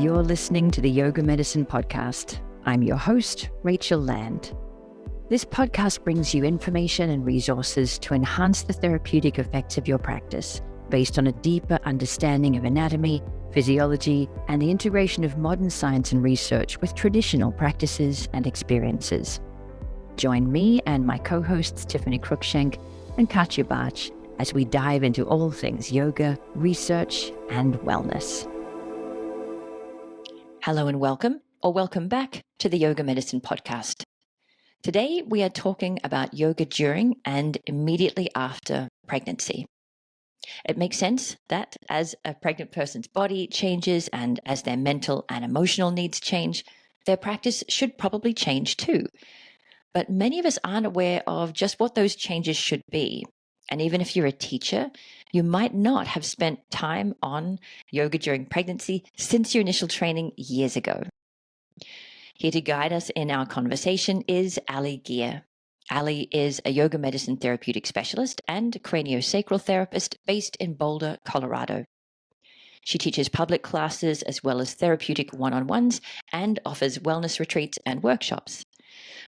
You're listening to the Yoga Medicine Podcast. I'm your host, Rachel Land. This podcast brings you information and resources to enhance the therapeutic effects of your practice based on a deeper understanding of anatomy, physiology, and the integration of modern science and research with traditional practices and experiences. Join me and my co-hosts Tiffany Cruikshank and Katya Bach as we dive into all things yoga, research, and wellness. Hello and welcome, or welcome back to the Yoga Medicine Podcast. Today we are talking about yoga during and immediately after pregnancy. It makes sense that as a pregnant person's body changes and as their mental and emotional needs change, their practice should probably change too. But many of us aren't aware of just what those changes should be. And even if you're a teacher, you might not have spent time on yoga during pregnancy since your initial training years ago. Here to guide us in our conversation is Allie Geer. Allie is a yoga medicine therapeutic specialist and craniosacral therapist based in Boulder, Colorado. She teaches public classes as well as therapeutic one-on-ones and offers wellness retreats and workshops.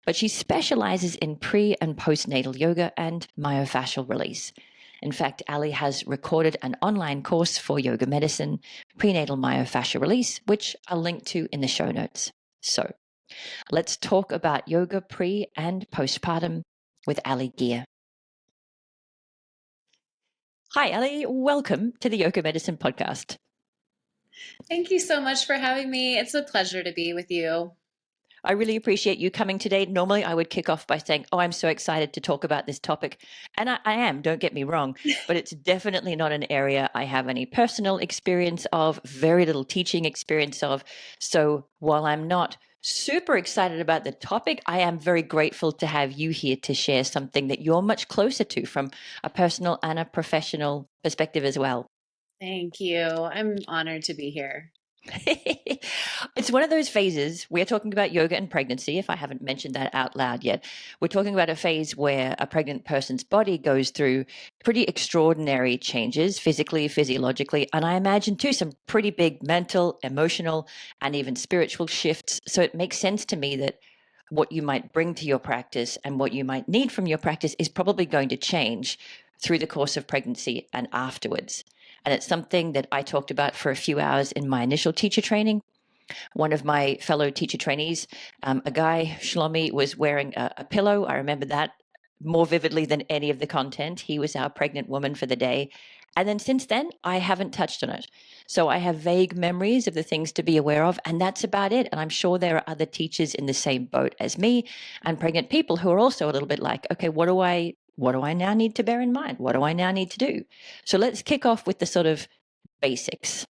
But she specializes in pre- and postnatal yoga and myofascial release. In fact, Allie has recorded an online course for yoga medicine, prenatal myofascial release, which I'll link to in the show notes. So let's talk about yoga pre- and postpartum with Allie Geer. Hi, Allie. Welcome to the Yoga Medicine Podcast. Thank you so much for having me. It's a pleasure to be with you. I really appreciate you coming today. Normally, I would kick off by saying, I'm so excited to talk about this topic. And I am, don't get me wrong, but it's definitely not an area I have any personal experience of, very little teaching experience of. So while I'm not super excited about the topic, I am very grateful to have you here to share something that you're much closer to from a personal and a professional perspective as well. Thank you. I'm honored to be here. It's one of those phases. We're talking about yoga and pregnancy, if I haven't mentioned that out loud yet. We're talking about a phase where a pregnant person's body goes through pretty extraordinary changes, physically, physiologically, and I imagine too some pretty big mental, emotional, and even spiritual shifts. So it makes sense to me that what you might bring to your practice and what you might need from your practice is probably going to change through the course of pregnancy and afterwards. And it's something that I talked about for a few hours in my initial teacher training. One of my fellow teacher trainees, a guy, Shlomi, was wearing a pillow. I remember that more vividly than any of the content. He was our pregnant woman for the day. And then since then, I haven't touched on it. So I have vague memories of the things to be aware of, and that's about it. And I'm sure there are other teachers in the same boat as me and pregnant people who are also a little bit like, okay, what do I now need to bear in mind? What do I now need to do? So let's kick off with the sort of basics.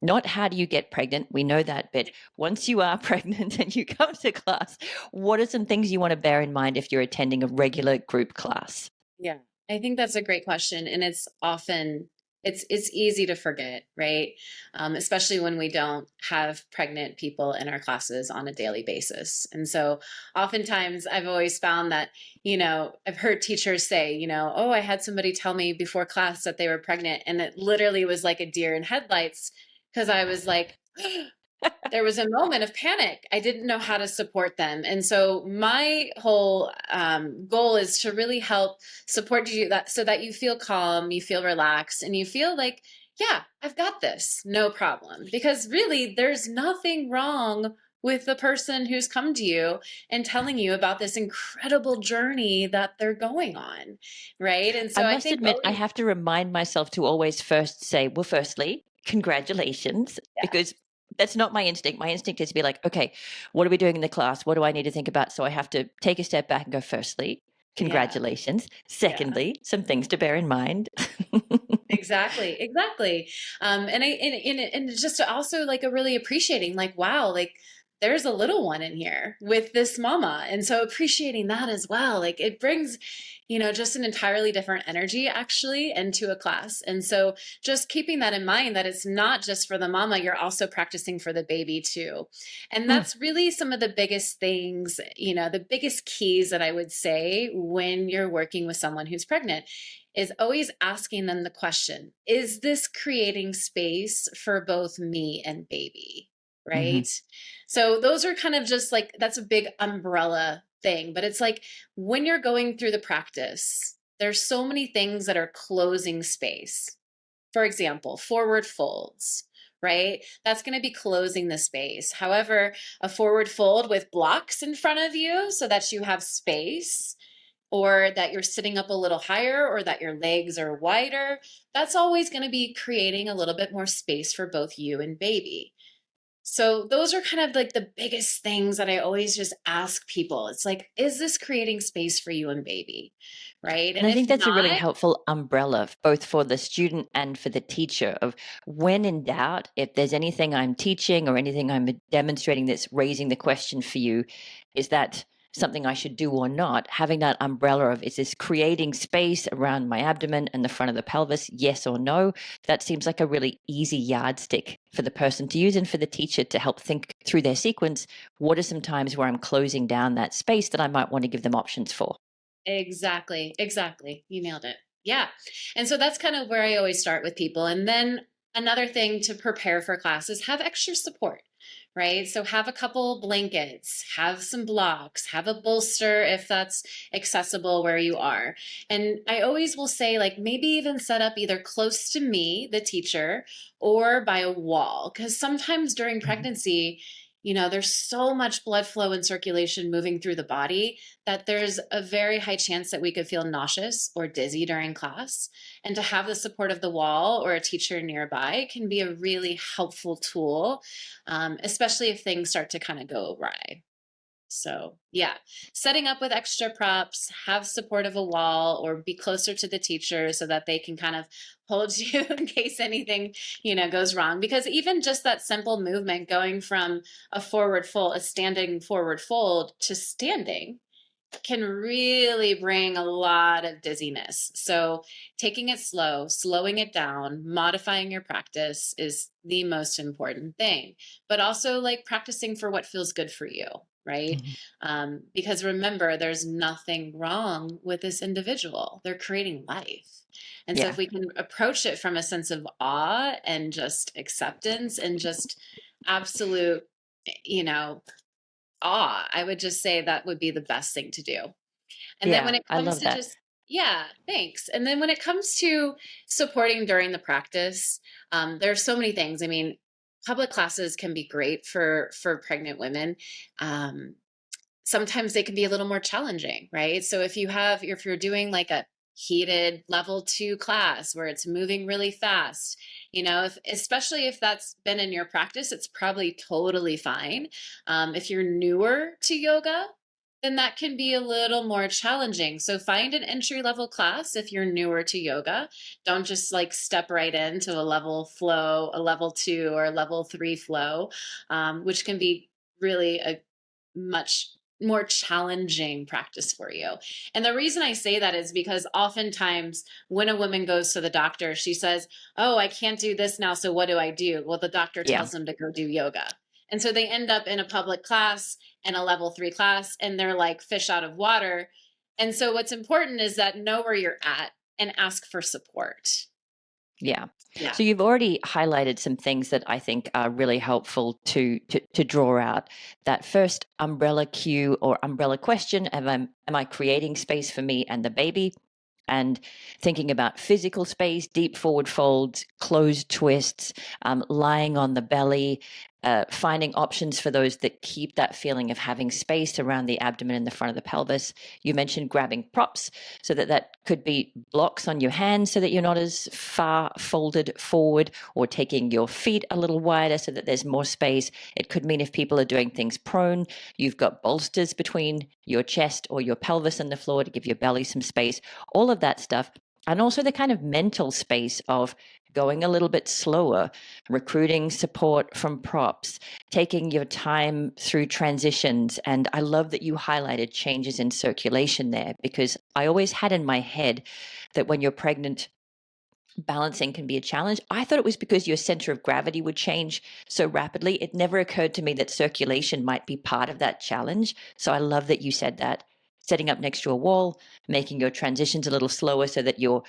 Not how do you get pregnant, we know that, but once you are pregnant and you come to class, what are some things you want to bear in mind if you're attending a regular group class? Yeah, I think that's a great question. And it's often, it's easy to forget, right? Especially when we don't have pregnant people in our classes on a daily basis. And so oftentimes I've always found that, I've heard teachers say, oh, I had somebody tell me before class that they were pregnant. And it literally was like a deer in headlights because I was like, there was a moment of panic. I didn't know how to support them. And so my whole goal is to really help support you so that you feel calm, you feel relaxed, and you feel like, yeah, I've got this, no problem. Because really, there's nothing wrong with the person who's come to you and telling you about this incredible journey that they're going on, right? And so I must admit, I have to remind myself to always first say, well, firstly, congratulations, because that's not my instinct. My instinct is to be like, okay, what are we doing in the class? What do I need to think about? So I have to take a step back and go, firstly, congratulations. Secondly, some things to bear in mind. Exactly. And just also like a really appreciating, like, wow, like there's a little one in here with this mama. And so appreciating that as well, like it brings, just an entirely different energy actually into a class. And so just keeping that in mind, that it's not just for the mama, you're also practicing for the baby too. And that's really some of the biggest things, the biggest keys that I would say when you're working with someone who's pregnant. is always asking them the question, is this creating space for both me and baby? Mm-hmm. Right. So those are kind of just like, that's a big umbrella thing, but it's like when you're going through the practice, there's so many things that are closing space. For example, forward folds, right? That's going to be closing the space. However, a forward fold with blocks in front of you so that you have space, or that you're sitting up a little higher, or that your legs are wider, that's always going to be creating a little bit more space for both you and baby. So those are kind of like the biggest things that I always just ask people. It's like, is this creating space for you and baby? Right? And And I if think that's a really not, helpful umbrella, both for the student and for the teacher, of when in doubt, if there's anything I'm teaching or anything I'm demonstrating that's raising the question for you, is that something I should do or not? Having that umbrella of, is this creating space around my abdomen and the front of the pelvis, yes or no? That seems like a really easy yardstick for the person to use and for the teacher to help think through their sequence. What are some times where I'm closing down that space that I might want to give them options for? exactly, exactly. You nailed it. Yeah. And so that's kind of where I always start with people. And then another thing to prepare for classes, have extra support, right? So have a couple blankets, have some blocks, have a bolster if that's accessible where you are. And I always will say, like, maybe even set up either close to me, the teacher, or by a wall. Because sometimes during Mhm. pregnancy, there's so much blood flow and circulation moving through the body that there's a very high chance that we could feel nauseous or dizzy during class. And to have the support of the wall or a teacher nearby can be a really helpful tool, especially if things start to kind of go awry. So, yeah, setting up with extra props, have support of a wall, or be closer to the teacher so that they can kind of hold you in case anything, goes wrong. Because even just that simple movement going from a standing forward fold to standing can really bring a lot of dizziness. So, taking it slow, slowing it down, modifying your practice is the most important thing. But also, like, practicing for what feels good for you, right? Mhm. Because remember, there's nothing wrong with this individual, they're creating life. And so, Yeah. if we can approach it from a sense of awe and just acceptance and just absolute, you know, awe, I would just say that would be the best thing to do. And then when Yeah, it I comes love to that. just, yeah, thanks. And then when it comes to supporting during the practice, there's so many things. I mean, public classes can be great for pregnant women. Um, Sometimes they can be a little more challenging, right? So if you're doing like a heated level 2 class where it's moving really fast, especially if that's been in your practice, it's probably totally fine. If you're newer to yoga, then that can be a little more challenging. So find an entry level class if you're newer to yoga. Don't just like step right into a level flow, a level 2 or a level 3 flow, which can be really a much more challenging practice for you. And the reason I say that is because oftentimes when a woman goes to the doctor, she says, "Oh, I can't do this now, so what do I do?" Well, the doctor Yeah. tells them to go do yoga. And so they end up in a public class and a level 3 class, and they're like fish out of water. And so what's important is that know where you're at and ask for support. Yeah. Yeah. So you've already highlighted some things that I think are really helpful to draw out. That first umbrella cue or umbrella question, am I creating space for me and the baby? And thinking about physical space, deep forward folds, closed twists, lying on the belly, finding options for those that keep that feeling of having space around the abdomen and the front of the pelvis. You mentioned grabbing props, so that could be blocks on your hands so that you're not as far folded forward, or taking your feet a little wider so that there's more space. It could mean if people are doing things prone, you've got bolsters between your chest or your pelvis and the floor to give your belly some space, all of that stuff. And also the kind of mental space of going a little bit slower, recruiting support from props, taking your time through transitions. And I love that you highlighted changes in circulation there, because I always had in my head that when you're pregnant, balancing can be a challenge. I thought it was because your center of gravity would change so rapidly. It never occurred to me that circulation might be part of that challenge. So I love that you said that. setting up next to a wall, making your transitions a little slower so that your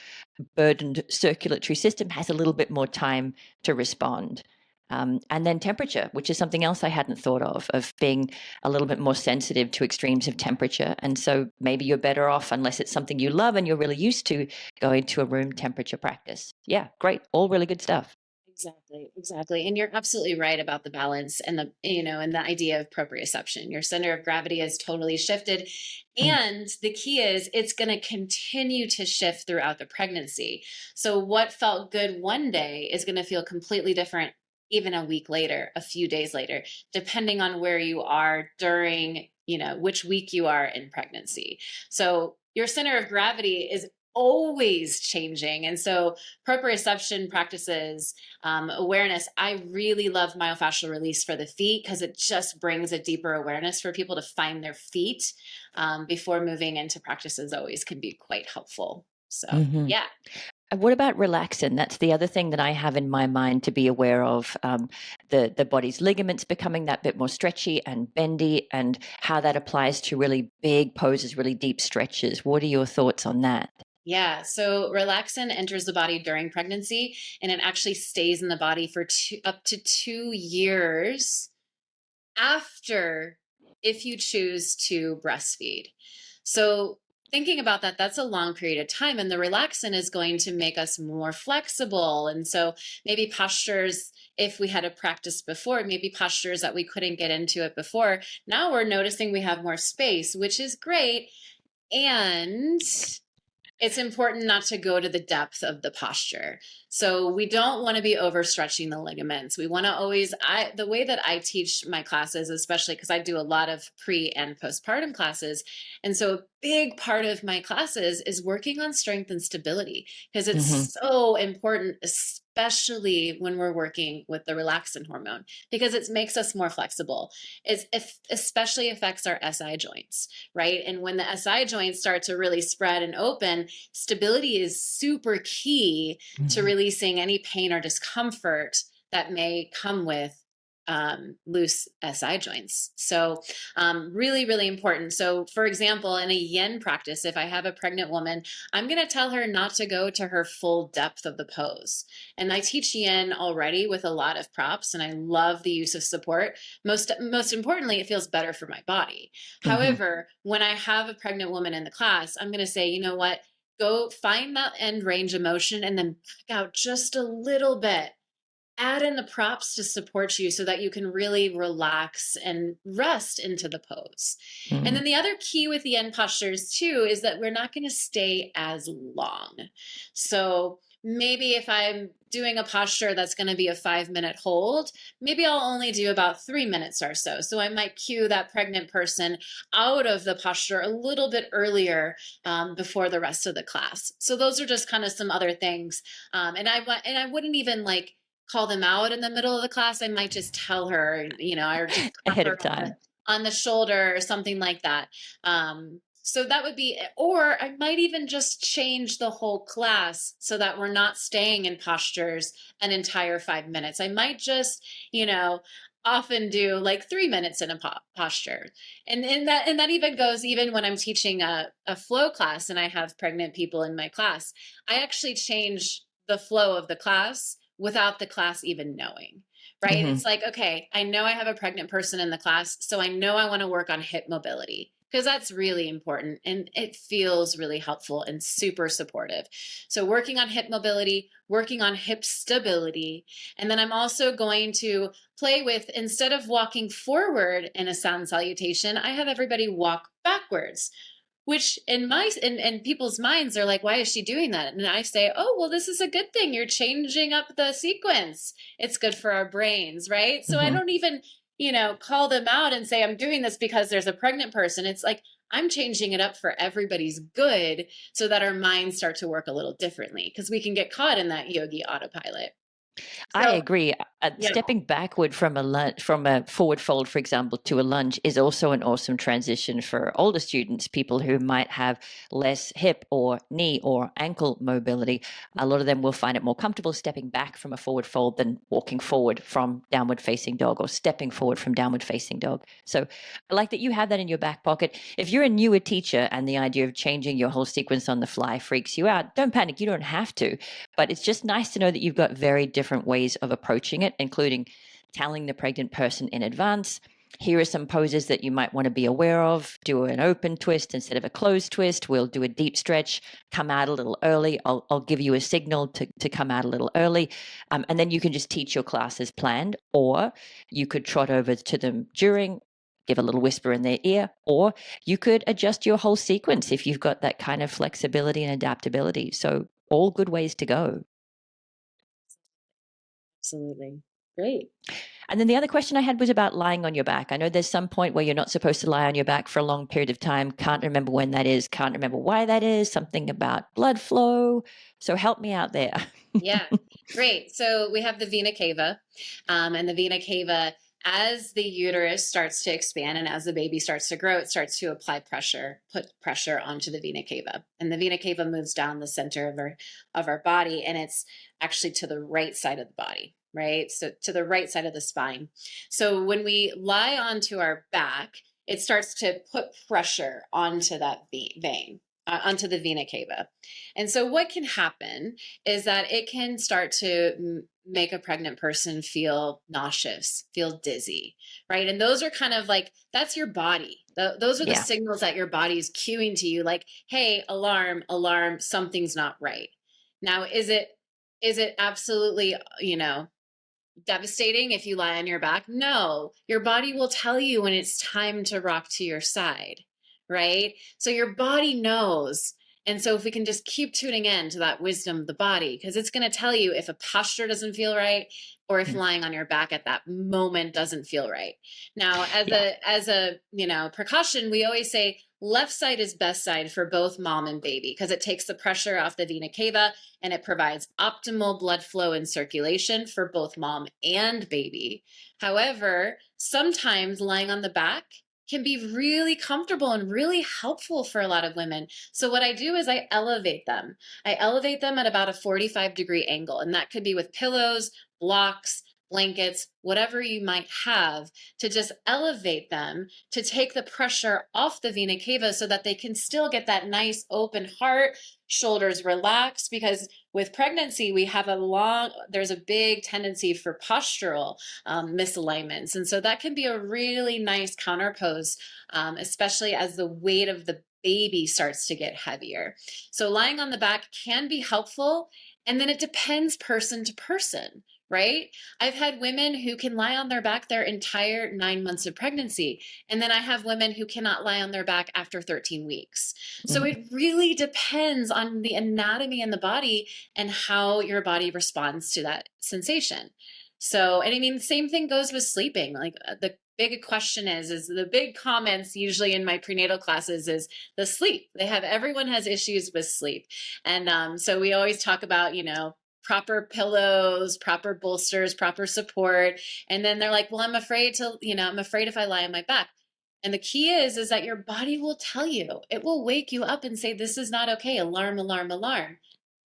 burdened circulatory system has a little bit more time to respond. And then temperature, which is something else I hadn't thought of being a little bit more sensitive to extremes of temperature. And so maybe you're better off, unless it's something you love and you're really used to, going to a room temperature practice. Yeah, great. All really good stuff. Exactly, exactly. And you're absolutely right about the balance and and the idea of proprioception. Your center of gravity has totally shifted. Mm. And the key is it's going to continue to shift throughout the pregnancy. So what felt good one day is going to feel completely different even a week later, a few days later, depending on where you are during, which week you are in pregnancy. So your center of gravity is always changing. And so proprioception practices, awareness, I really love myofascial release for the feet because it just brings a deeper awareness for people to find their feet before moving into practices always can be quite helpful. So yeah. And what about relaxin? That's the other thing that I have in my mind to be aware of. The body's ligaments becoming that bit more stretchy and bendy, and how that applies to really big poses, really deep stretches. What are your thoughts on that? Yeah, so relaxin enters the body during pregnancy, and it actually stays in the body for up to 2 years after, if you choose to breastfeed. So thinking about that, that's a long period of time, and the relaxin is going to make us more flexible. And so maybe postures, if we had a practice before, maybe postures that we couldn't get into it before, now we're noticing we have more space, which is great. And it's important not to go to the depth of the posture. So we don't want to be overstretching the ligaments. We want to always, the way that I teach my classes, especially because I do a lot of pre and postpartum classes. And so a big part of my classes is working on strength and stability because it's so important, especially when we're working with the relaxin hormone, because it makes us more flexible. It especially affects our SI joints, right? And when the SI joints start to really spread and open, stability is super key to releasing any pain or discomfort that may come with loose SI joints. So really, really important. So for example, in a yin practice, if I have a pregnant woman, I'm going to tell her not to go to her full depth of the pose. And I teach yin already with a lot of props, and I love the use of support. Most importantly, it feels better for my body. However, when I have a pregnant woman in the class, I'm going to say, you know what? Go find that end range of motion and then back out just a little bit. Add in the props to support you so that you can really relax and rest into the pose. And then the other key with the end postures too is that we're not going to stay as long. So maybe if I'm doing a posture that's going to be a 5-minute hold, maybe I'll only do about 3 minutes or so. So I might cue that pregnant person out of the posture a little bit earlier before the rest of the class. So those are just kind of some other things. And I wouldn't even call them out in the middle of the class. I might just tell her, or just Ahead of time. on the shoulder or something like that. So that would be, or I might even just change the whole class so that we're not staying in postures an entire 5 minutes. I might just, often do 3 minutes in a posture. And that even goes even when I'm teaching a flow class and I have pregnant people in my class, I actually change the flow of the class without the class even knowing, right? It's like, okay, I know I have a pregnant person in the class, so I know I want to work on hip mobility because that's really important and it feels really helpful and super supportive. So working on hip mobility, working on hip stability, and then I'm also going to play with, instead of walking forward in a sound salutation, I have everybody walk backwards. Which in people's minds are like, why is she doing that? And I say, oh, well, this is a good thing. You're changing up the sequence. It's good for our brains, right? So I don't even, call them out and say, I'm doing this because there's a pregnant person. It's like, I'm changing it up for everybody's good so that our minds start to work a little differently because we can get caught in that yogi autopilot. I So, agree. yeah. Stepping backward from from a forward fold, for example, to a lunge is also an awesome transition for older students, people who might have less hip or knee or ankle mobility. A lot of them will find it more comfortable stepping back from a forward fold than walking forward from downward facing dog or stepping forward from downward facing dog. So I like that you have that in your back pocket. If you're a newer teacher and the idea of changing your whole sequence on the fly freaks you out, don't panic. You don't have to. But it's just nice to know that you've got very different ways of approaching it, including telling the pregnant person in advance, here are some poses that you might want to be aware of. Do an open twist instead of a closed twist. We'll do a deep stretch, come out a little early. I'll give you a signal to come out a little early. And then you can just teach your class as planned, or you could trot over to them during, give a little whisper in their ear, or you could adjust your whole sequence if you've got that kind of flexibility and adaptability. So all good ways to go. Absolutely. Great. And then the other question I had was about lying on your back. I know there's some point where you're not supposed to lie on your back for a long period of time. Can't remember when that is. Can't remember why that is. Something about blood flow. So help me out there. Yeah, great. So we have the vena cava, and the vena cava, as the uterus starts to expand and as the baby starts to grow, it starts to apply pressure, put pressure onto the vena cava, and the vena cava moves down the center of our body, and it's actually to the right side of the body, right? So to the right side of the spine. So when we lie onto our back, it starts to put pressure onto that vein, onto the vena cava. And so what can happen is that it can start to make a pregnant person feel nauseous, feel dizzy, right? And those are kind of like, that's your body. Those are the Yeah. signals that your body is cueing to you, like, hey, alarm, alarm, something's not right. Now, is it absolutely, devastating if you lie on your back? No, your body will tell you when it's time to rock to your side, right? So your body knows. And so if we can just keep tuning in to that wisdom of the body, because it's going to tell you if a posture doesn't feel right or if Mm. lying on your back at that moment doesn't feel right. Now, Yeah. as a precaution, we always say left side is best side for both mom and baby because it takes the pressure off the vena cava and it provides optimal blood flow and circulation for both mom and baby. However, sometimes lying on the back can be really comfortable and really helpful for a lot of women. So what I do is I elevate them. I elevate them at about a 45-degree angle, and that could be with pillows, blocks, blankets, whatever you might have, to just elevate them to take the pressure off the vena cava so that they can still get that nice open heart, shoulders relaxed, because with pregnancy we have there's a big tendency for postural misalignments, and so that can be a really nice counterpose, especially as the weight of the baby starts to get heavier. So lying on the back can be helpful, and then it depends person to person, right? I've had women who can lie on their back their entire 9 months of pregnancy. And then I have women who cannot lie on their back after 13 weeks. So Mm. it really depends on the anatomy in the body and how your body responds to that sensation. So, and I mean, same thing goes with sleeping. Like the big question is the big comments usually in my prenatal classes is the sleep. Everyone has issues with sleep. And so we always talk about, proper pillows, proper bolsters, proper support. And then they're like, well, I'm afraid if I lie on my back. And the key is that your body will tell you, it will wake you up and say, this is not okay. Alarm, alarm, alarm.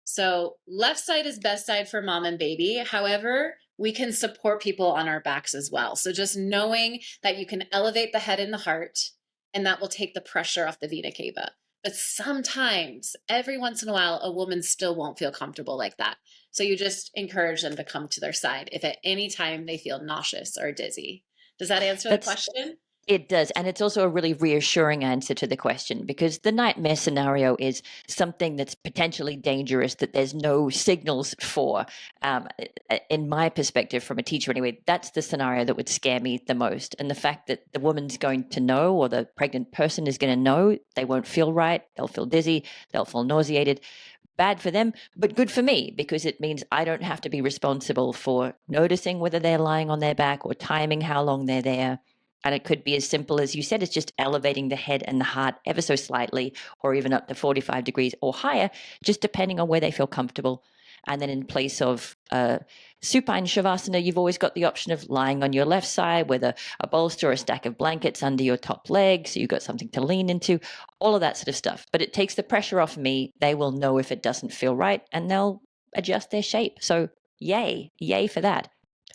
So left side is best side for mom and baby. However, we can support people on our backs as well. So just knowing that you can elevate the head and the heart, and that will take the pressure off the vena cava. But sometimes, every once in a while, a woman still won't feel comfortable like that. So you just encourage them to come to their side if at any time they feel nauseous or dizzy. Does that answer the That's question? It does. And it's also a really reassuring answer to the question, because the nightmare scenario is something that's potentially dangerous that there's no signals for. In my perspective, from a teacher anyway, that's the scenario that would scare me the most. And the fact that the woman's going to know, or the pregnant person is going to know, they won't feel right, they'll feel dizzy, they'll feel nauseated. Bad for them, but good for me, because it means I don't have to be responsible for noticing whether they're lying on their back or timing how long they're there. And it could be as simple as you said, it's just elevating the head and the heart ever so slightly, or even up to 45 degrees or higher, just depending on where they feel comfortable. And then in place of supine shavasana, you've always got the option of lying on your left side with a bolster or a stack of blankets under your top leg, so you've got something to lean into, all of that sort of stuff. But it takes the pressure off me. They will know if it doesn't feel right, and they'll adjust their shape. So yay for that.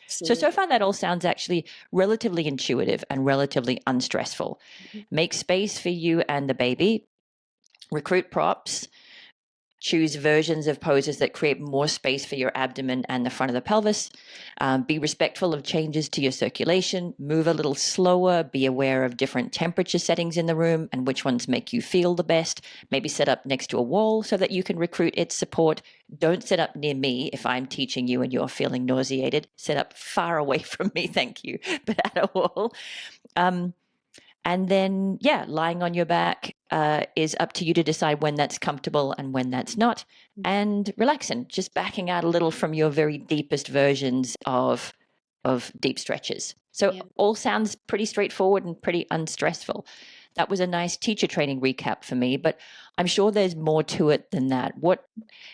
So far that all sounds actually relatively intuitive and relatively unstressful. Make space for you and the baby, recruit props, choose versions of poses that create more space for your abdomen and the front of the pelvis. Be respectful of changes to your circulation. Move a little slower. Be aware of different temperature settings in the room and which ones make you feel the best. Maybe set up next to a wall so that you can recruit its support. Don't sit up near me if I'm teaching you and you're feeling nauseated. Sit up far away from me, thank you, but at a wall. And then, lying on your back is up to you to decide when that's comfortable and when that's not. And relaxing, just backing out a little from your very deepest versions of deep stretches. So all sounds pretty straightforward and pretty unstressful. That was a nice teacher training recap for me, but I'm sure there's more to it than that. What,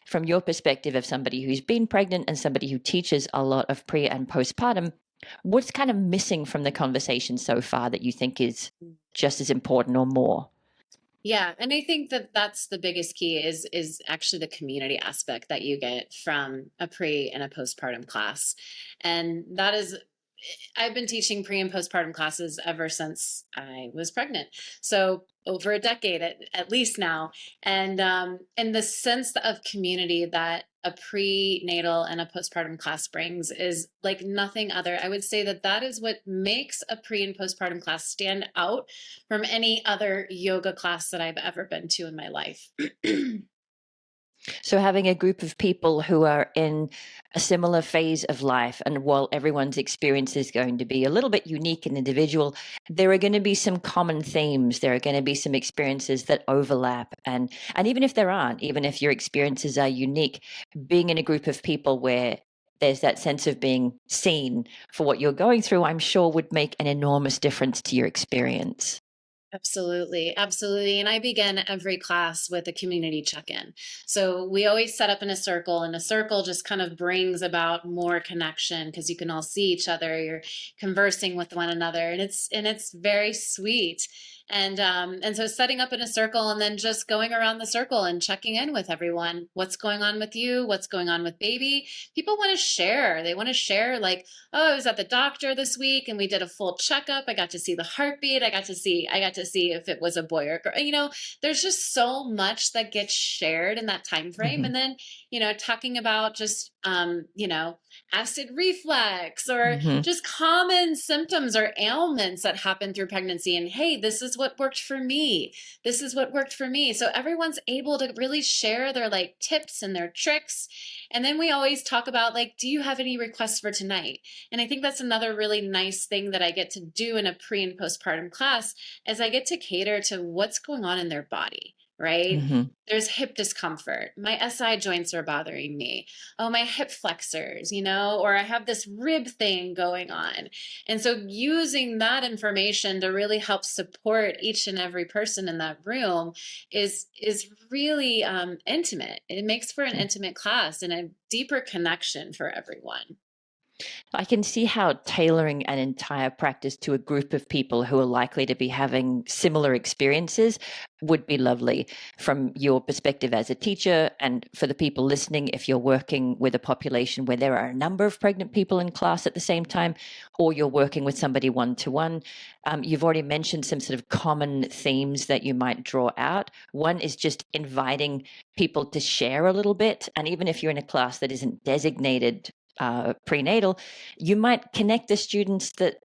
from your perspective of somebody who's been pregnant and somebody who teaches a lot of pre and postpartum, what's kind of missing from the conversation so far that you think is just as important or more? Yeah, and I think that that's the biggest key is actually the community aspect that you get from a pre and a postpartum class. And that is, I've been teaching pre and postpartum classes ever since I was pregnant. So over a decade at least now. And the sense of community that a prenatal and a postpartum class brings is like nothing other. I would say that that is what makes a pre and postpartum class stand out from any other yoga class that I've ever been to in my life. So having a group of people who are in a similar phase of life, and while everyone's experience is going to be a little bit unique and individual, there are going to be some common themes. There are going to be some experiences that overlap. And even if there aren't, even if your experiences are unique, being in a group of people where there's that sense of being seen for what you're going through, I'm sure would make an enormous difference to your experience. Absolutely. Absolutely. And I begin every class with a community check-in. So we always set up in a circle, and a circle just kind of brings about more connection because you can all see each other, you're conversing with one another, and it's very sweet. And so setting up in a circle and then just going around the circle and checking in with everyone. What's going on with you? What's going on with baby? People want to share. They want to share, like, oh, I was at the doctor this week and we did a full checkup. I got to see the heartbeat. I got to see if it was a boy or girl. There's just so much that gets shared in that time frame. And then, talking about just acid reflux or just common symptoms or ailments that happen through pregnancy. And hey, this is what worked for me. This is what worked for me. So everyone's able to really share their tips and their tricks. And then we always talk about do you have any requests for tonight? And I think that's another really nice thing that I get to do in a pre and postpartum class is I get to cater to what's going on in their body. Right? There's hip discomfort. My SI joints are bothering me. Oh, my hip flexors, or I have this rib thing going on. And so using that information to really help support each and every person in that room is really intimate. It makes for an intimate class and a deeper connection for everyone. I can see how tailoring an entire practice to a group of people who are likely to be having similar experiences would be lovely from your perspective as a teacher, and for the people listening, if you're working with a population where there are a number of pregnant people in class at the same time, or you're working with somebody one-to-one. You've already mentioned some sort of common themes that you might draw out. One is just inviting people to share a little bit, and even if you're in a class that isn't designated prenatal, you might connect the students that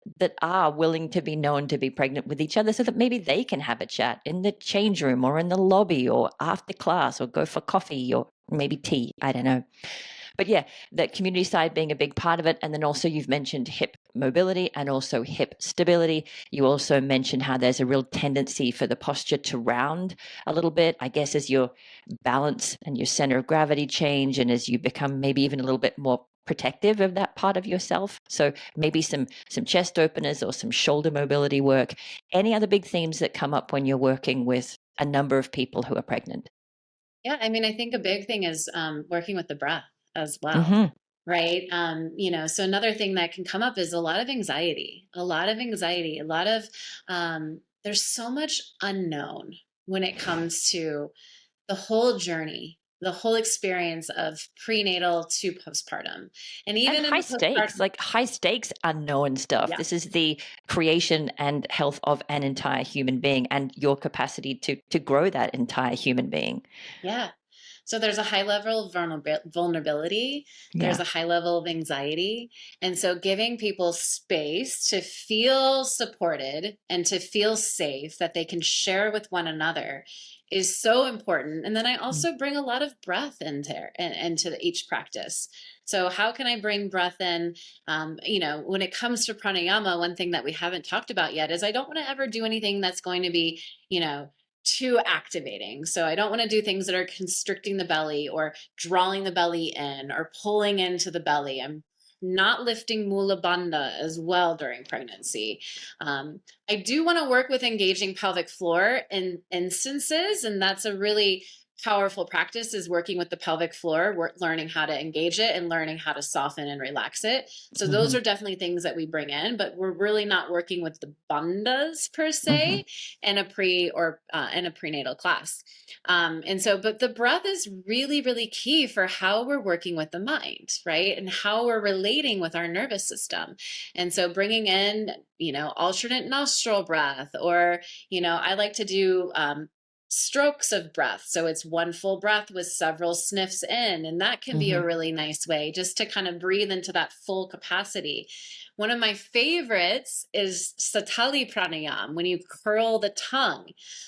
are willing to be known to be pregnant with each other so that maybe they can have a chat in the change room or in the lobby or after class or go for coffee or maybe tea. I don't know. But yeah, that community side being a big part of it. And then also you've mentioned hip mobility and also hip stability. You also mentioned how there's a real tendency for the posture to round a little bit, I guess, as your balance and your center of gravity change and as you become maybe even a little bit more protective of that part of yourself. So maybe some chest openers or some shoulder mobility work. Any other big themes that come up when you're working with a number of people who are pregnant? Yeah, I mean, I think a big thing is working with the breath. as well. Mm-hmm. Right. So another thing that can come up is a lot of anxiety, there's so much unknown when it comes to the whole journey, the whole experience of prenatal to postpartum. And And even in high the stakes, postpartum, like high stakes unknown stuff. yeah, This is the creation and health of an entire human being and your capacity to grow that entire human being. yeah. So there's a high level of vulnerability. There's Yeah. a high level of anxiety. And so giving people space to feel supported and to feel safe that they can share with one another is so important. And then I also bring a lot of breath into each practice. So how can I bring breath in? When it comes to pranayama, one thing that we haven't talked about yet is I don't want to ever do anything that's going to be, too activating. So I don't want to do things that are constricting the belly or drawing the belly in or pulling into the belly. I'm not lifting mula bandha as well during pregnancy. I do want to work with engaging pelvic floor in instances, and that's a really powerful practice is working with the pelvic floor, learning how to engage it and learning how to soften and relax it. So those are definitely things that we bring in, but we're really not working with the bandhas per se in a in a prenatal class. But the breath is really, really key for how we're working with the mind, right? And how we're relating with our nervous system. And so bringing in, alternate nostril breath, or, I like to do strokes of breath. So it's one full breath with several sniffs in. And that can be a really nice way just to kind of breathe into that full capacity. One of my favorites is Satali Pranayam, when you curl the tongue.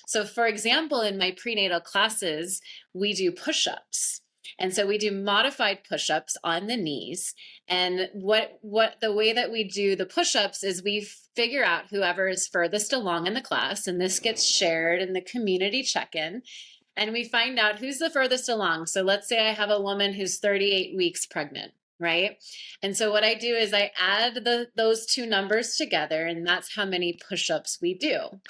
So for example, in my prenatal classes, we do push-ups. And so we do modified push-ups on the knees. And what the way that we do the push-ups is we figure out whoever is furthest along in the class, and this gets shared in the community check-in. And we find out who's the furthest along. So let's say I have a woman who's 38 weeks pregnant, right? And so what I do is I add those two numbers together, and that's how many push-ups we do.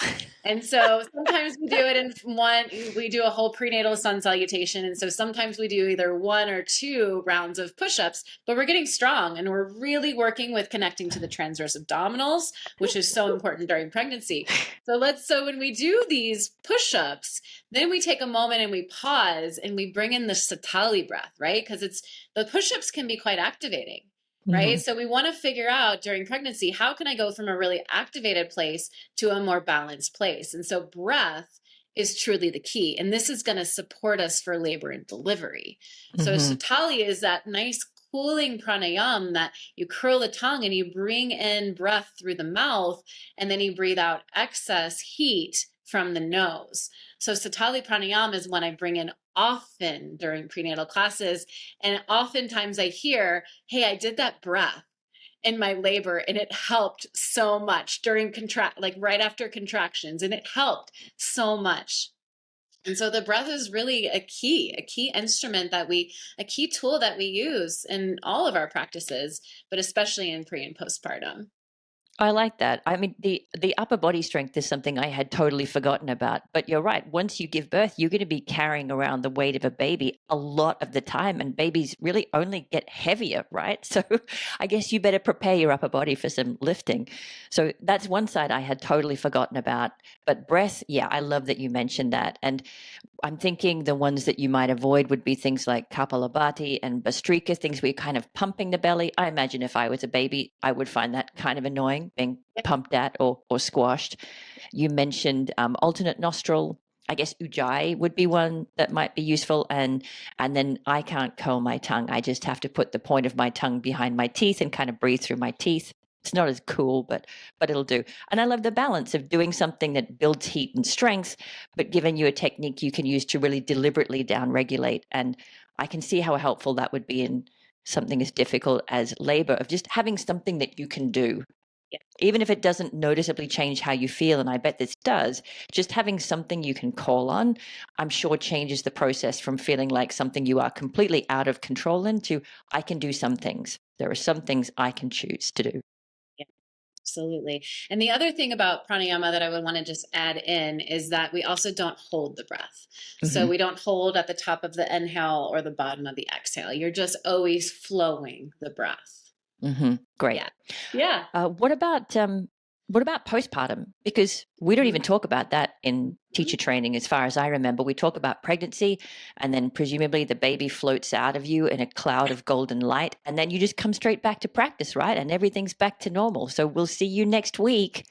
And so sometimes we do it in one, we do a whole prenatal sun salutation. And so sometimes we do either one or two rounds of push-ups, but we're getting strong and we're really working with connecting to the transverse abdominals, which is so important during pregnancy. So when we do these push-ups, then we take a moment and we pause and we bring in the Satali breath, right? Because the push-ups can be quite activating. Right. So we want to figure out during pregnancy, how can I go from a really activated place to a more balanced place? And so breath is truly the key. And this is going to support us for labor and delivery. So Shatali is that nice cooling pranayam that you curl the tongue and you bring in breath through the mouth, and then you breathe out excess heat from the nose. So Satali Pranayam is one I bring in often during prenatal classes. And oftentimes I hear, hey, I did that breath in my labor and it helped so much during like right after contractions, and it helped so much. And so the breath is really a key instrument a key tool that we use in all of our practices, but especially in pre and postpartum. I like that. I mean, the upper body strength is something I had totally forgotten about. But you're right. Once you give birth, you're going to be carrying around the weight of a baby a lot of the time, and babies really only get heavier, right? So I guess you better prepare your upper body for some lifting. So that's one side I had totally forgotten about. But breath, yeah, I love that you mentioned that. And I'm thinking the ones that you might avoid would be things like Kapalabhati and Bastrika, things where you're kind of pumping the belly. I imagine if I was a baby, I would find that kind of annoying, being pumped at or squashed. You mentioned alternate nostril. I guess Ujjayi would be one that might be useful. And then I can't curl my tongue. I just have to put the point of my tongue behind my teeth and kind of breathe through my teeth. It's not as cool, but it'll do. And I love the balance of doing something that builds heat and strength, but giving you a technique you can use to really deliberately downregulate. And I can see how helpful that would be in something as difficult as labor, of just having something that you can do. Yeah. Even if it doesn't noticeably change how you feel, and I bet this does, just having something you can call on, I'm sure changes the process from feeling like something you are completely out of control into, I can do some things. There are some things I can choose to do. Absolutely. And the other thing about pranayama that I would want to just add in is that we also don't hold the breath. So we don't hold at the top of the inhale or the bottom of the exhale. You're just always flowing the breath. Great. Yeah. Yeah. What about postpartum? Because we don't even talk about that in teacher training, as far as I remember. We talk about pregnancy, and then presumably the baby floats out of you in a cloud of golden light, and then you just come straight back to practice, right? And everything's back to normal. So we'll see you next week.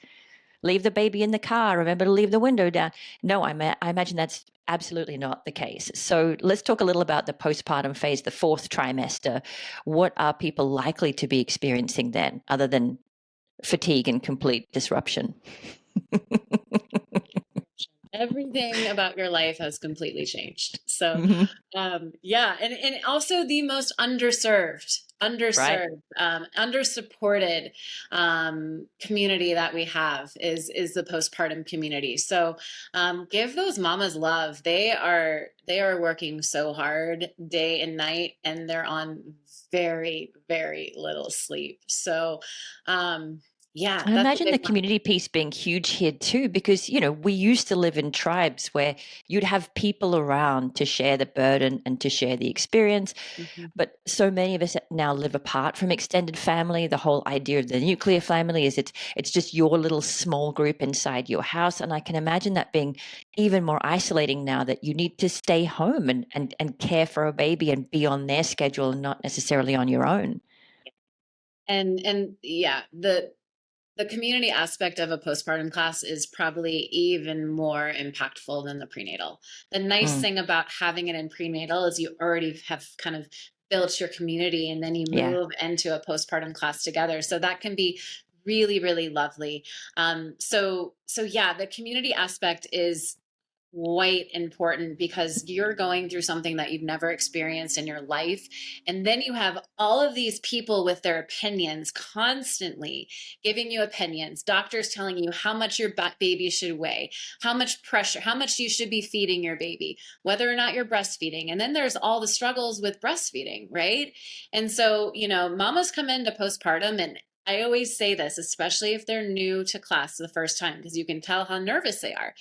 Leave the baby in the car. Remember to leave the window down. No, I imagine that's absolutely not the case. So let's talk a little about the postpartum phase, the fourth trimester. What are people likely to be experiencing then, other than fatigue and complete disruption? Everything about your life has completely changed. So, yeah, and also the most underserved, Right. undersupported community that we have is the postpartum community. So, give those mamas love. They are working so hard day and night, and they're on very, very little sleep. So, yeah, I that's a imagine the big one. community piece being huge here too, because, we used to live in tribes where you'd have people around to share the burden and to share the experience. Mhm. But so many of us now live apart from extended family. The whole idea of the nuclear family is it's just your little small group inside your house. And I can imagine that being even more isolating now, that you need to stay home and care for a baby and be on their schedule and not necessarily on your own. And yeah, the community aspect of a postpartum class is probably even more impactful than the prenatal. The nice Mm, thing about having it in prenatal is you already have kind of built your community, and then you yeah. move into a postpartum class together. So that can be really, really lovely. So yeah, the community aspect is quite important because you're going through something that you've never experienced in your life. And then you have all of these people with their opinions constantly giving you opinions, doctors telling you how much your baby should weigh, how much pressure, how much you should be feeding your baby, whether or not you're breastfeeding. And then there's all the struggles with breastfeeding, right? And so, mamas come into postpartum, and I always say this, especially if they're new to class the first time, because you can tell how nervous they are.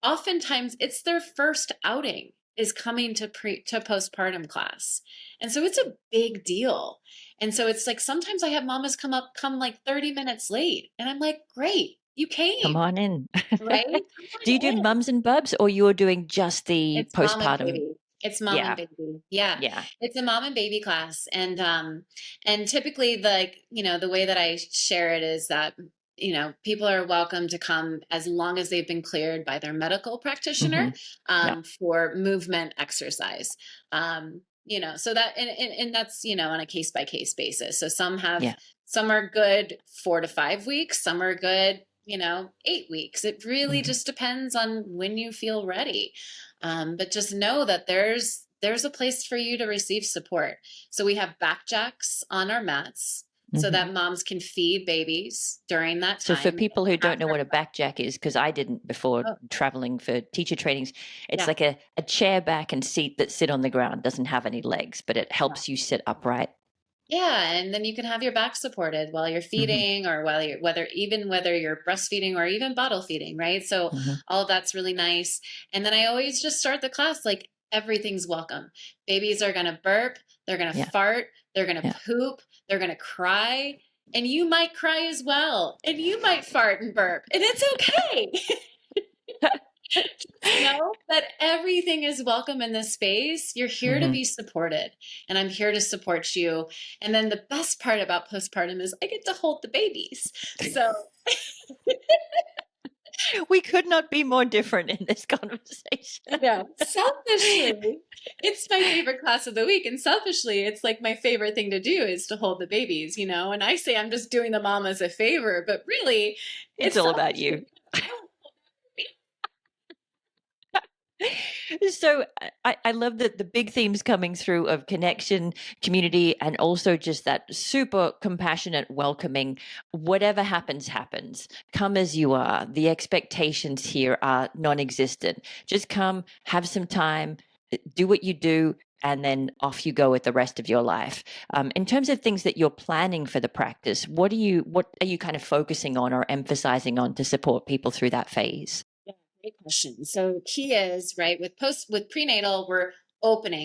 Oftentimes it's their first outing is coming to postpartum class. And so it's a big deal. And so it's like sometimes I have mamas come like 30 minutes late, and I'm like, "Great, you Come came." on in. Right? Come Do you do on in. mums and bubs, or you're doing just the It's mom and postpartum? baby. It's mom and Yeah. baby. Yeah. Yeah. It's a mom and baby class. And typically the way that I share it is that people are welcome to come as long as they've been cleared by their medical practitioner Hmm. Yeah. for movement exercise. So that and that's on a case by case basis. So Yeah. some are good 4 to 5 weeks, some are good 8 weeks. It really Hmm. just depends on when you feel ready. But just know that there's a place for you to receive support. So we have back jacks on our mats so Hmm. that moms can feed babies during that So for time people who don't know after. what a back jack is, because I didn't before Oh, traveling for teacher trainings, it's yeah. like a chair back and seat that sit on the ground, doesn't have any legs, but it Yeah. helps you sit upright. Yeah, and then you can have your back supported while you're Hmm. feeding, or while you're whether you're breastfeeding or even bottle feeding, right? So Hmm. all of that's really nice. And then I always just start the class like everything's welcome. Babies are gonna burp, they're gonna Yeah. fart, they're gonna Yeah. poop, they're gonna cry, and you might cry as well, and you might fart and burp, and it's okay. Just know that everything is welcome in this space. You're here to Hmm. be supported, and I'm here to support you. And then the best part about postpartum is I get to hold the babies. So, We could not be more different in this conversation. selfishly, it's my favorite class of the week. And selfishly, it's like my favorite thing to do is to hold the babies. And I say I'm just doing the mamas a favor, but really, It's it's all about you. selfishly. I want So I love that the big themes coming through of connection, community, and also just that super compassionate, welcoming. Whatever happens, happens. Come as you are. The expectations here are non-existent. Just come, have some time, do what you do, and then off you go with the rest of your life. In terms of things that you're planning for the practice, what are you kind of focusing on or emphasizing on to support people through that phase? Yeah, great question. So key is, right, with prenatal, we're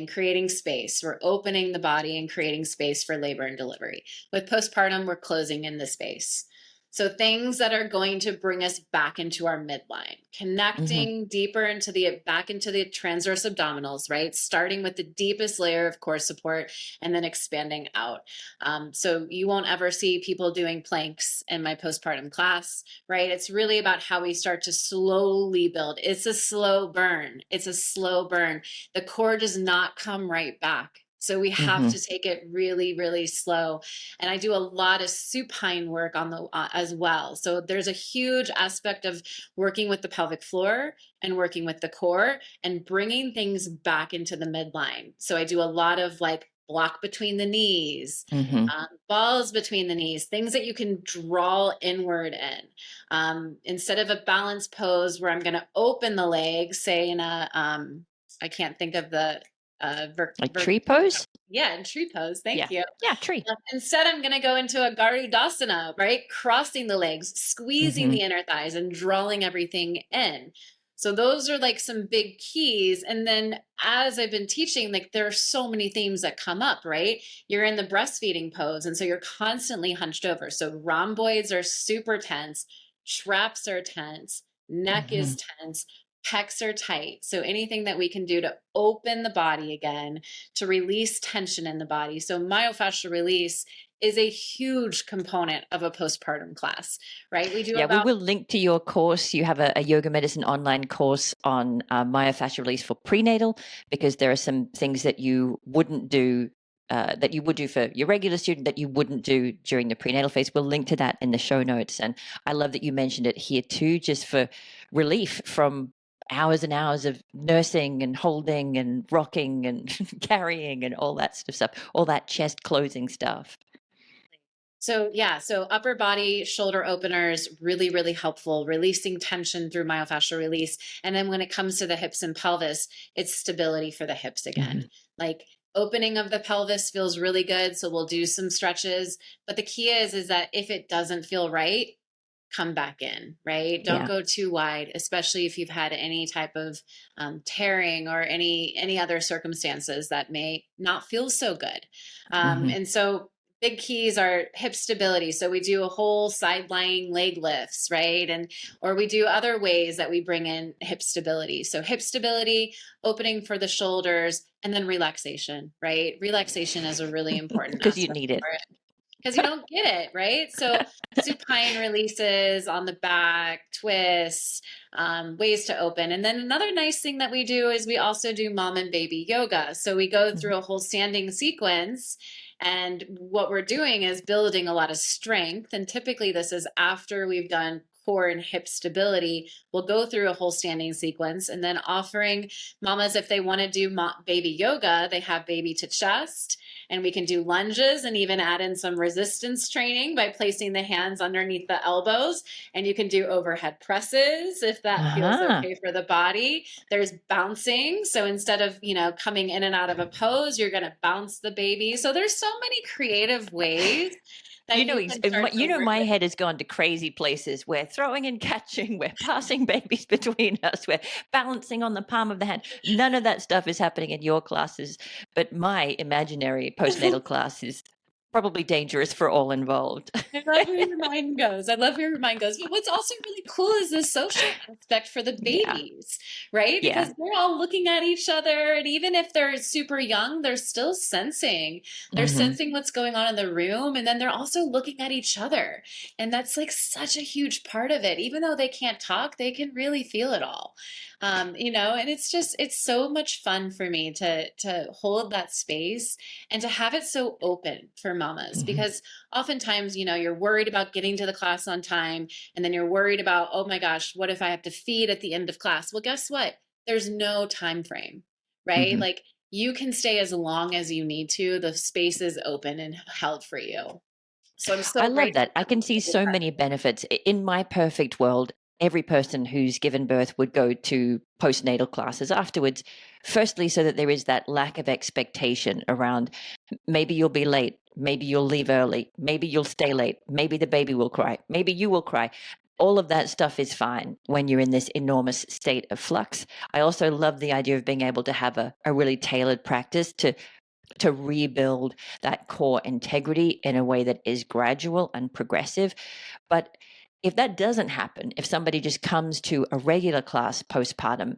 creating space. We're opening the body and creating space for labor and delivery. With postpartum, we're closing in the space. So things that are going to bring us back into our midline, connecting deeper into back into the transverse abdominals, right? Starting with the deepest layer of core support and then expanding out. So you won't ever see people doing planks in my postpartum class, right? It's really about how we start to slowly build. It's a slow burn. It's a slow burn. The core does not come right back. So we have to take it really, really slow. And I do a lot of supine work on the as well. So there's a huge aspect of working with the pelvic floor and working with the core and bringing things back into the midline. So I do a lot of like block between the knees, balls between the knees, things that you can draw inward in. Instead of a balanced pose where I'm going to open the legs, say in a, I can't think of the like tree pose. Yeah, in tree pose. Thank you. Yeah, tree. Instead, I'm going to go into a Garudasana, right? Crossing the legs, squeezing the inner thighs, and drawing everything in. So those are like some big keys. And then as I've been teaching, like there are so many themes that come up, right? You're in the breastfeeding pose. And so you're constantly hunched over. So rhomboids are super tense. Traps are tense. Neck is tense. Pecs are tight. So anything that we can do to open the body again, to release tension in the body. So myofascial release is a huge component of a postpartum class, right? We will link to your course. You have a yoga medicine online course on myofascial release for prenatal, because there are some things that you wouldn't do that you would do for your regular student that you wouldn't do during the prenatal phase. We'll link to that in the show notes. And I love that you mentioned it here too, just for relief from hours and hours of nursing and holding and rocking and carrying and all that sort of stuff, all that chest closing stuff. So yeah, so upper body shoulder openers, really, really helpful, releasing tension through myofascial release. And then when it comes to the hips and pelvis, it's stability for the hips again. Like opening of the pelvis feels really good. So we'll do some stretches, but the key is that if it doesn't feel right, come back in, right? Don't go too wide, especially if you've had any type of tearing or any other circumstances that may not feel so good. And so big keys are hip stability. So we do a whole side lying leg lifts, right? Or we do other ways that we bring in hip stability. So hip stability, opening for the shoulders, and then relaxation, right? Relaxation is a really important because you need it. Because you don't get it, right? So supine releases on the back, twists, ways to open. And then another nice thing that we do is we also do mom and baby yoga. So we go through a whole standing sequence. And what we're doing is building a lot of strength. And typically this is after we've done core and hip stability. We'll go through a whole standing sequence and then offering mamas, if they want to do baby yoga, they have baby to chest. And we can do lunges and even add in some resistance training by placing the hands underneath the elbows. And you can do overhead presses if that feels okay for the body. There's bouncing. So instead of, coming in and out of a pose, you're going to bounce the baby. So there's so many creative ways. My head has gone to crazy places. We're throwing and catching, we're passing babies between us, we're balancing on the palm of the hand. None of that stuff is happening in your classes, but my imaginary postnatal class is probably dangerous for all involved. I love where your mind goes. But what's also really cool is the social aspect for the babies, right? Because they're all looking at each other. And even if they're super young, they're still sensing. They're sensing what's going on in the room. And then they're also looking at each other. And that's like such a huge part of it. Even though they can't talk, they can really feel it all. And it's so much fun for me to hold that space and to have it so open for mamas, because oftentimes, you're worried about getting to the class on time. And then you're worried about, oh my gosh, what if I have to feed at the end of class? Well, guess what? There's no time frame, right? Like you can stay as long as you need to. The space is open and held for you. So I love that. I can see so many benefits. In my perfect world, every person who's given birth would go to postnatal classes afterwards. Firstly, so that there is that lack of expectation around maybe you'll be late, maybe you'll leave early, maybe you'll stay late, maybe the baby will cry, maybe you will cry. All of that stuff is fine when you're in this enormous state of flux. I also love the idea of being able to have a really tailored practice to rebuild that core integrity in a way that is gradual and progressive. But if that doesn't happen, if somebody just comes to a regular class postpartum,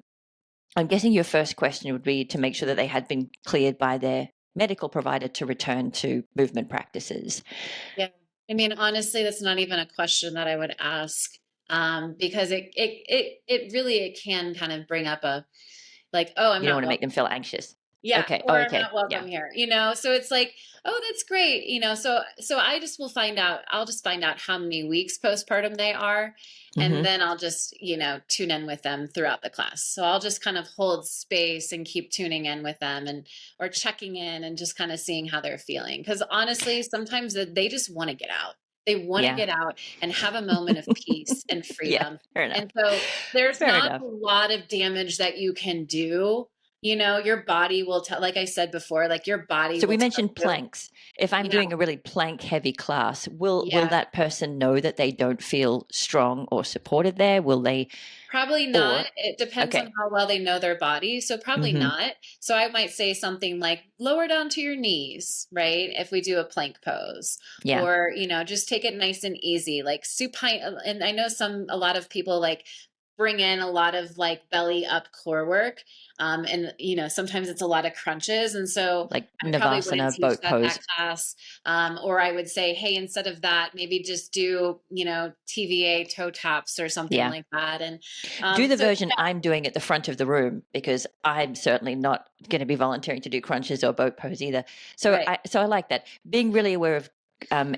I'm guessing your first question would be to make sure that they had been cleared by their medical provider to return to movement practices. Yeah. I mean, honestly, that's not even a question that I would ask, because it really, it can kind of bring up a, like, oh, I'm You don't not want to well. make them feel anxious. Yeah, Okay. or Oh, I'm okay. not welcome Yeah. here, so it's like, oh, that's great, so I just will find out, I'll just find out how many weeks postpartum they are, and Mm-hmm. then I'll just, tune in with them throughout the class. So I'll just kind of hold space and keep tuning in with them, and or checking in and just kind of seeing how they're feeling, because honestly, sometimes they just want to get out. They want to Yeah. get out and have a moment of peace and Yeah. freedom. Fair enough. And so there's Fair not a enough. lot of damage that you can do. Your body will tell, like I said before, like your body So will we tell mentioned you. planks. If I'm Yeah. doing a really plank heavy class, will Yeah. that person know that they don't feel strong or supported there? Will they, Probably not. or It depends on okay. how well they know their body. So probably Mm-hmm. not. So I might say something like lower down to your knees, right? If we do a plank pose, Yeah. or, just take it nice and easy, like supine. And I know a lot of people like bring in a lot of like belly up core work. And sometimes it's a lot of crunches. And so Like I probably wouldn't Navasana teach boat that pose. class. Or I would say, hey, instead of that, maybe just do, TVA toe taps or something Yeah. like that. And Do the so version I'm doing at the front of the room, because I'm certainly not going to be volunteering to do crunches or boat pose either. So right. I like that. Being really aware of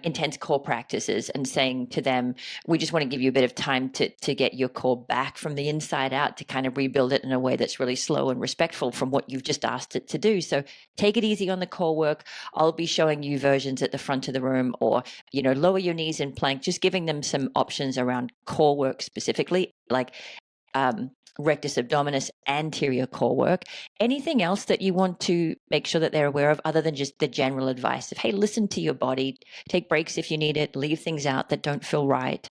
intense core practices and saying to them, we just want to give you a bit of time to get your core back from the inside out, to kind of rebuild it in a way that's really slow and respectful from what you've just asked it to do. So take it easy on the core work. I'll be showing you versions at the front of the room, or lower your knees in plank, just giving them some options around core work specifically, like rectus abdominis, anterior core work. Anything else that you want to make sure that they're aware of, other than just the general advice of, hey, listen to your body, take breaks if you need it, leave things out that don't feel right?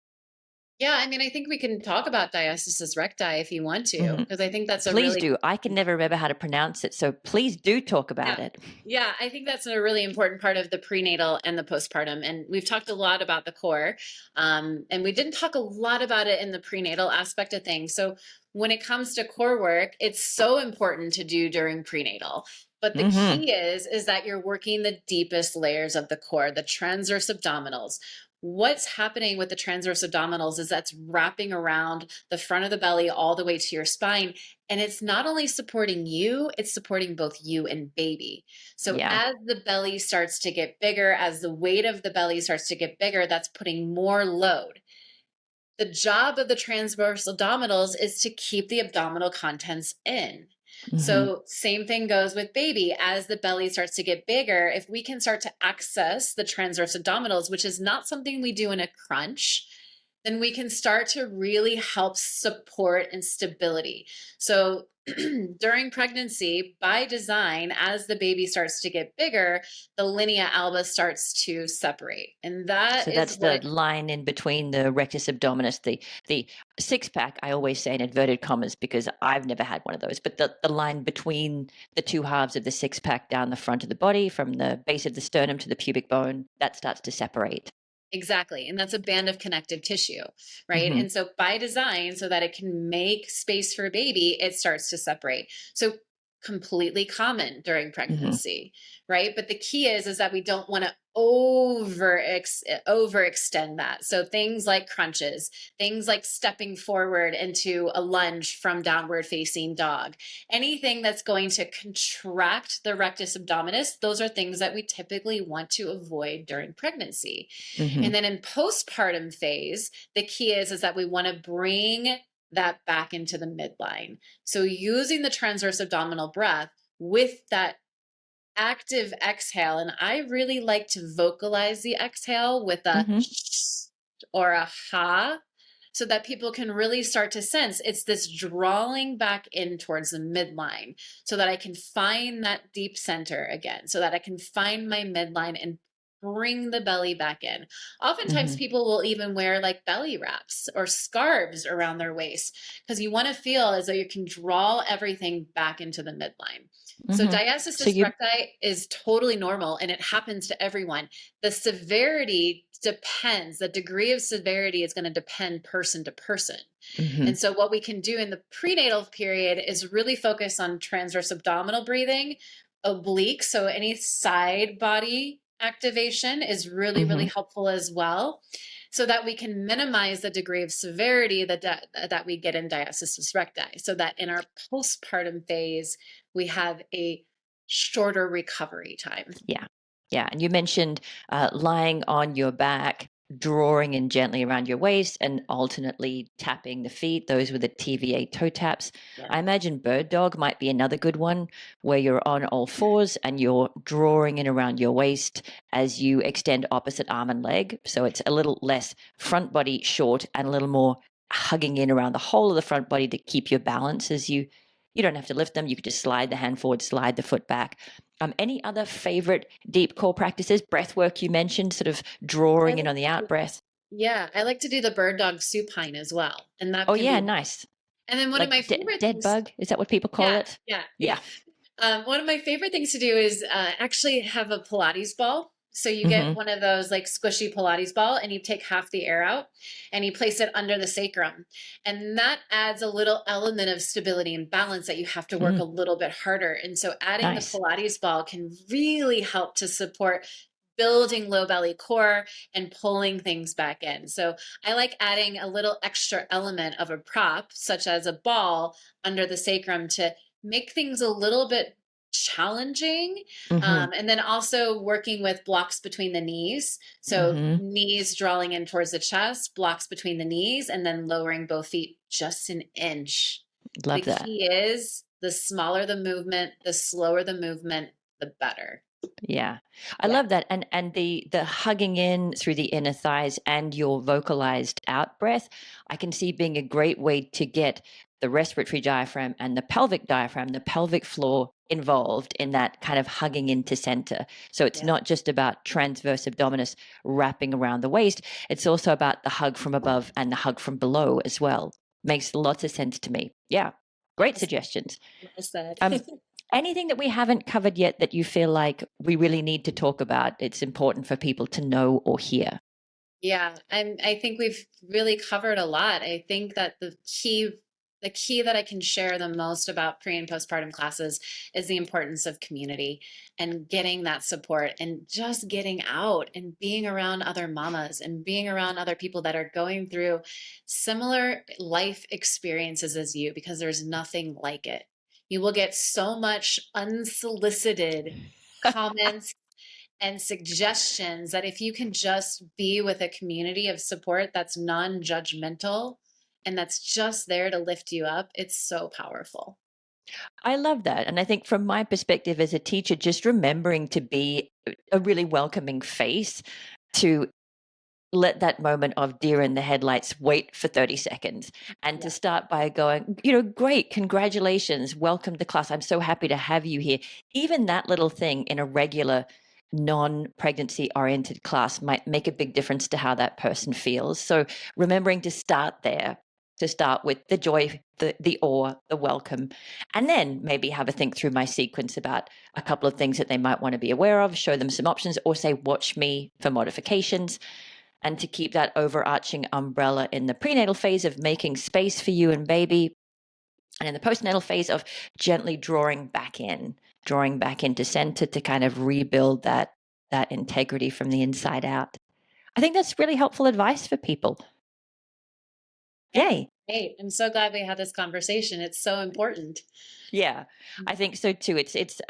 Yeah, I mean, I think we can talk about diastasis recti if you want to, Mm-hmm. because I think that's a Please really do. I can never remember how to pronounce it, so please do talk yeah. about it. Yeah, I think that's a really important part of the prenatal and the postpartum. And we've talked a lot about the core, and we didn't talk a lot about it in the prenatal aspect of things. So when it comes to core work, it's so important to do during prenatal. But the Mm-hmm. key is that you're working the deepest layers of the core, the transverse abdominals. What's happening with the transverse abdominals is that's wrapping around the front of the belly all the way to your spine. And it's not only supporting you, it's supporting both you and baby. So Yeah. as the belly starts to get bigger, as the weight of the belly starts to get bigger, that's putting more load. The job of the transverse abdominals is to keep the abdominal contents in. Mm-hmm. So same thing goes with baby. As the belly starts to get bigger, if we can start to access the transverse abdominals, which is not something we do in a crunch, then we can start to really help support and stability. So during pregnancy, by design, as the baby starts to get bigger, the linea alba starts to separate. And that So is that's the what line in between the rectus abdominis, the six pack. I always say in inverted commas because I've never had one of those. But the line between the two halves of the six pack down the front of the body, from the base of the sternum to the pubic bone, that starts to separate. exactly. And that's a band of connective tissue, right? Mm-hmm. And so by design, so that it can make space for baby, it starts to separate. So completely common during Mm-hmm. pregnancy, right? But the key is that we don't want to overextend that. So things like crunches, things like stepping forward into a lunge from downward facing dog, anything that's going to contract the rectus abdominis, those are things that we typically want to avoid during pregnancy. Mm-hmm. And then in postpartum phase, the key is that we want to bring that back into the midline. So using the transverse abdominal breath with that active exhale, and I really like to vocalize the exhale with a Mm-hmm. or a ha. so that people can really start to sense it's this drawing back in towards the midline, so that I can find that deep center again, so that I can find my midline and bring the belly back in. Oftentimes people will even wear like belly wraps or scarves around their waist because you want to feel as though you can draw everything back into the midline. So diastasis recti is totally normal and it happens to everyone. The severity depends, the degree of severity is going to depend person to person. And so what we can do in the prenatal period is really focus on transverse abdominal breathing, oblique, so any side body activation is really, really helpful as well, so that we can minimize the degree of severity that we get in diastasis recti, so that in our postpartum phase, we have a shorter recovery time. Yeah. Yeah. And you mentioned lying on your back, drawing in gently around your waist and alternately tapping the feet, those with the TVA toe taps. Yeah. I imagine bird dog might be another good one, where you're on all fours and you're drawing in around your waist as you extend opposite arm and leg. So it's a little less front body short and a little more hugging in around the whole of the front body to keep your balance as you don't have to lift them. You could just slide the hand forward, slide the foot back. Any other favorite deep core practices? Breath work you mentioned, sort of drawing in on the out breath. Yeah, I like to do the bird dog supine as well. And that nice. And then one of my favorite dead bug, is that what people call it? Yeah. One of my favorite things to do is actually have a Pilates ball. So you get one of those like squishy Pilates ball and you take half the air out and you place it under the sacrum. And that adds a little element of stability and balance that you have to work a little bit harder. And so adding the Pilates ball can really help to support building low belly core and pulling things back in. So I like adding a little extra element of a prop, such as a ball under the sacrum, to make things a little bit challenging. And then also working with blocks between the knees. So knees drawing in towards the chest, blocks between the knees, and then lowering both feet just an inch. Love that. The key is the smaller the movement, the slower the movement, the better. Yeah. I love that. And the hugging in through the inner thighs and your vocalized out breath, I can see being a great way to get the respiratory diaphragm and the pelvic diaphragm, the pelvic floor involved in that kind of hugging into center. So it's not just about transverse abdominis wrapping around the waist. It's also about the hug from above and the hug from below as well. Makes lots of sense to me. Yeah. Great suggestions. Well said. Anything that we haven't covered yet that you feel like we really need to talk about, it's important for people to know or hear? Yeah, I think we've really covered a lot. I think that the key that I can share the most about pre and postpartum classes is the importance of community and getting that support and just getting out and being around other mamas and being around other people that are going through similar life experiences as you, because there's nothing like it. You will get so much unsolicited comments and suggestions that if you can just be with a community of support that's non-judgmental and that's just there to lift you up, it's so powerful. I love that. And I think from my perspective as a teacher, just remembering to be a really welcoming face, to let that moment of deer in the headlights wait for 30 seconds and to start by going, great, congratulations, welcome to class. I'm so happy to have you here. Even that little thing in a regular non-pregnancy oriented class might make a big difference to how that person feels. So remembering to start there, to start with the joy, the awe, the welcome, and then maybe have a think through my sequence about a couple of things that they might want to be aware of, show them some options, or say, watch me for modifications. And to keep that overarching umbrella in the prenatal phase of making space for you and baby, and in the postnatal phase of gently drawing back into center to kind of rebuild that integrity from the inside out. I think that's really helpful advice for people. Yay. Great. I'm so glad we had this conversation. It's so important. Yeah, I think so too. It's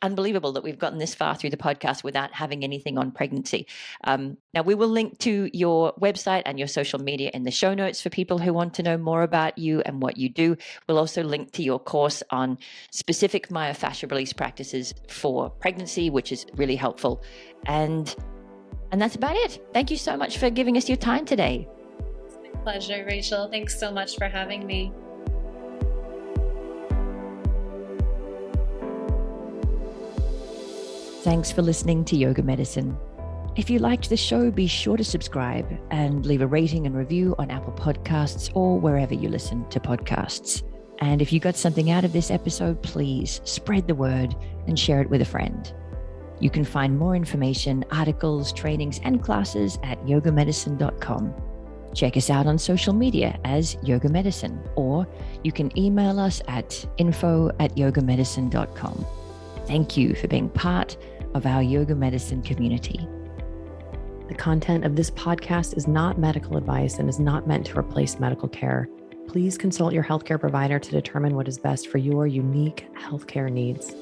unbelievable that we've gotten this far through the podcast without having anything on pregnancy. Now we will link to your website and your social media in the show notes for people who want to know more about you and what you do. We'll also link to your course on specific myofascial release practices for pregnancy, which is really helpful. And that's about it. Thank you so much for giving us your time today. pleasure, Rachel. Thanks so much for having me. Thanks for listening to Yoga Medicine. If you liked the show, be sure to subscribe and leave a rating and review on Apple Podcasts or wherever you listen to podcasts. And if you got something out of this episode, please spread the word and share it with a friend. You can find more information, articles, trainings, and classes at yogamedicine.com. Check us out on social media as Yoga Medicine, or you can email us at info@yogamedicine.com. Thank you for being part of our Yoga Medicine community. The content of this podcast is not medical advice and is not meant to replace medical care. Please consult your healthcare provider to determine what is best for your unique healthcare needs.